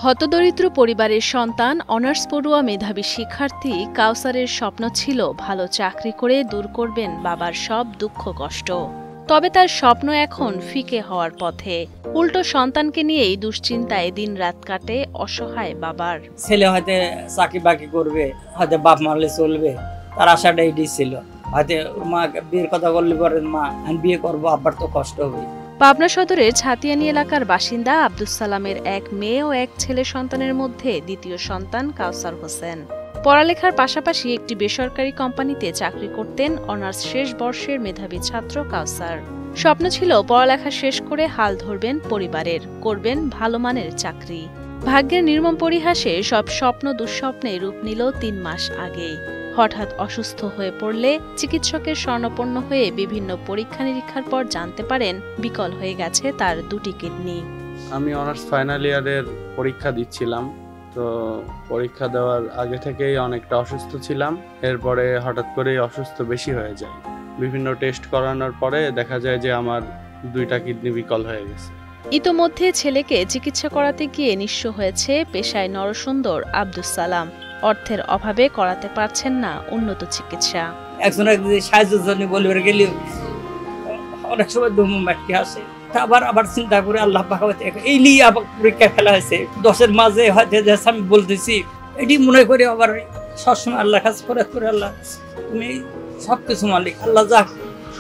হতদরিদ্র পরিবারের সন্তান অনার্স পড়ুয়া মেধাবী শিক্ষার্থী কাউসারের স্বপ্ন ছিল ভালো চাকরি করে দূর করবেন বাবার সব দুঃখ কষ্ট। তবে তার স্বপ্ন এখন ফিকে হওয়ার পথে। উল্টো সন্তানকে নিয়েই দুশ্চিন্তায় দিন রাত কাটে অসহায় বাবার। ছেলে হয়তো চাকরি বাকি করবে, হয়তো বাপ মারলে চলবে, তার আশাটা এটি ছিল। হয়তো মা বিয়ের কথা বললে পারেন, মা আমি বিয়ে করবো, আব্বার তো কষ্ট হবে। পাবনা সদরের ছাতিয়ানী এলাকার বাসিন্দা আব্দুস সালামের এক মেয়ে ও এক ছেলে সন্তানের মধ্যে দ্বিতীয় সন্তান কাউসার হোসেন। পড়ালেখার পাশাপাশি একটি বেসরকারি কোম্পানিতে চাকরি করতেন অনার্স শেষ বর্ষের মেধাবী ছাত্র কাউসার। স্বপ্ন ছিল পড়ালেখা শেষ করে হাল ধরবেন পরিবারের, করবেন ভালো মানের চাকরি। ভাগ্যের নির্মম পরিহাসে সব স্বপ্ন দুঃস্বপ্নে রূপ নিল ৩ মাস আগে। হঠাৎ অসুস্থ হয়ে পড়লে চিকিৎসকের শরণাপন্ন হয়ে বিভিন্ন পরীক্ষা নিরীক্ষার পর জানতে পারেন বিকল হয়ে গেছে তার 2টি কিডনি। আমি অনার্স ফাইনাল ইয়ারের পরীক্ষা দিচ্ছিলাম, তো পরীক্ষা দেওয়ার আগে থেকেই অনেকটা অসুস্থ ছিলাম। এরপরে হঠাৎ করেই অসুস্থ বেশি হয়ে যায়। বিভিন্ন টেস্ট করানোর পরে দেখা যায় যে আমার 2টা কিডনি বিকল হয়ে গেছে। ইতোমধ্যে ছেলেকে চিকিৎসা করাতে গিয়ে নিঃস্ব হয়েছে পেশায় নরসুন্দর আব্দুস সালাম। অর্থের অভাবে করাতে পারছেন না উন্নত চিকিৎসা। একজনের সাহায্যের জন্য বলবার গেলে অনেক সময় দুমুম্বাটি আসে, আবার চিন্তা করে আল্লাহ পাক এই নিয়ে আবার পরীক্ষা ফেলা হয়েছে। 10-এর মাঝে হয়তো আমি বলতেছি, এটি মনে করে আবার সবসময় আল্লাহ কাজ করে আল্লাহ তুমি সবকিছু মালিক, আল্লাহ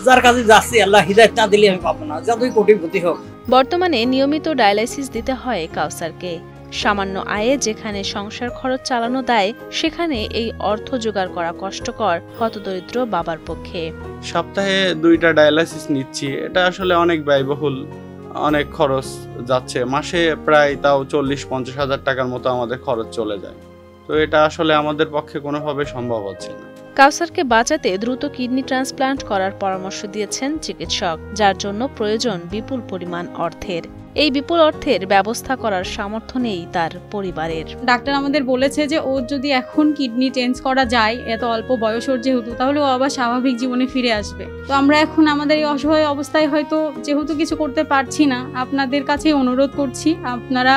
যার কাছে যাচ্ছি আল্লাহ হিদায়ত না দিলে আমি পাবো না, যতই কোটিপতি হোক। বর্তমানে নিয়মিত ডায়ালাইসিস দিতে হয় কাউসারকে। সামান্য আয়ে যেখানে সংসার খরচ চালানো দেয়, সেখানে এই অর্থ জোগাড় করা কষ্টকর হতদরিদ্র বাবার পক্ষে। সপ্তাহে 2টা ডায়ালাইসিস নিচ্ছি, এটা আসলে অনেক ব্যয়বহুল, অনেক খরচ যাচ্ছে। মাসে প্রায় তাও 40-50 হাজার টাকার মতো আমাদের খরচ চলে যায়। তো এটা আসলে আমাদের পক্ষে কোনোভাবে সম্ভব হচ্ছে না। কাউসারকে বাঁচাতে দ্রুত কিডনি ট্রান্সপ্লান্ট করার পরামর্শ দিয়েছেন চিকিৎসক, যার জন্য প্রয়োজন বিপুল পরিমাণ অর্থের। এই বিপুল অর্থের ব্যবস্থা করার সামর্থ্য নেই তার পরিবারের। ডাক্তার আমাদের বলেছে যে ওর যদি এখন কিডনি চেঞ্জ করা যায়, এত অল্প বয়স ওর যেহেতু, তাহলে ও আবার স্বাভাবিক জীবনে ফিরে আসবে। তো আমরা এখন আমাদের এই অসহায় অবস্থায় হয়তো যেহেতু কিছু করতে পারছি না, আপনাদের কাছেই অনুরোধ করছি আপনারা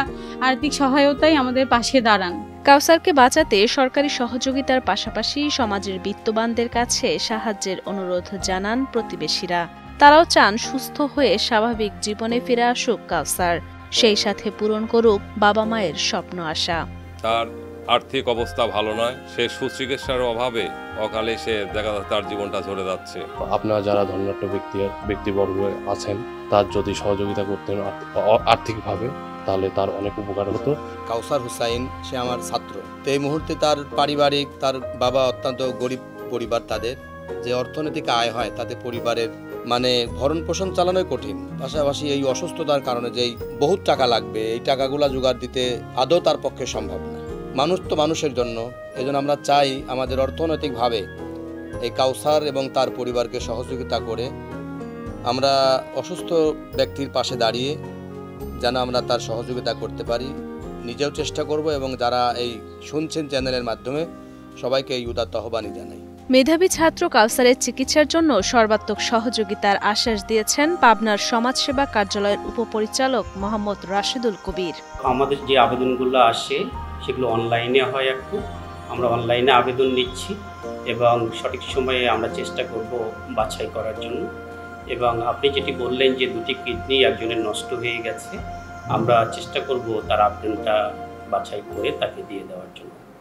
আর্থিক সহায়তায় আমাদের পাশে দাঁড়ান। কাউসারকে বাঁচাতে সরকারি সহযোগিতার পাশাপাশি সমাজের বিত্তবানদের কাছে সাহায্যের অনুরোধ জানান প্রতিবেশীরা। তারাও চান সুস্থ হয়ে স্বাভাবিক জীবনে ফিরে আসুক কাউসার, সেই সাথে পূরণ করুক বাবা মায়ের স্বপ্ন আশা। তার আর্থিক অবস্থা ভালো নয়, সে সুচিকিৎসার অভাবে অকালে সে দেখা যাচ্ছে তার জীবনটা চলে যাচ্ছে। আপনারা যারা ধনাঢ্য ব্যক্তিবর্গ আছেন, তার যদি সহযোগিতা করতেন আর্থিকভাবে, তাহলে তার অনেক উপকার হতো। কাউসার হুসাইন সে আমার ছাত্র, তো এই মুহূর্তে তার পারিবারিক, তার বাবা অত্যন্ত গরিব পরিবার, তাদের যে অর্থনৈতিক আয় হয় তাতে পরিবারের ভরণ পোষণ চালানোই কঠিন। পাশাপাশি এই অসুস্থতার কারণে যেই বহুত টাকা লাগবে, এই টাকাগুলা জোগাড় দিতে আদৌ তার পক্ষে সম্ভব না। মানুষ তো মানুষের জন্য, এজন্য আমরা চাই আমাদের অর্থনৈতিকভাবে এই কাউসার এবং তার পরিবারকে সহযোগিতা করে আমরা অসুস্থ ব্যক্তির পাশে দাঁড়িয়ে যেন আমরা তার সহযোগিতা করতে পারি, নিজেও চেষ্টা করব এবং যারা এই শুনছেন চ্যানেলের মাধ্যমে সবাইকে এই উদাত্ত আহ্বানই জানাই। মেধাবী ছাত্র কাউসারের চিকিৎসার জন্য সর্বাত্মক সহযোগিতার আশ্বাস দিয়েছেন পাবনার সমাজসেবা কার্যালয়ের উপপরিচালক মোহাম্মদ রাশেদুল কবির। আমাদের যে আবেদনগুলো আসে সেগুলো অনলাইনে হয়, এখন আমরা অনলাইনে আবেদন নিচ্ছি এবং সঠিক সময়ে আমরা চেষ্টা করব বাছাই করার জন্য। এবং আপনি যেটি বললেন যে 2টি কিডনি একজনের নষ্ট হয়ে গেছে, আমরা চেষ্টা করব তার আবেদনটা বাছাই করে তাকে দিয়ে দেওয়ার জন্য।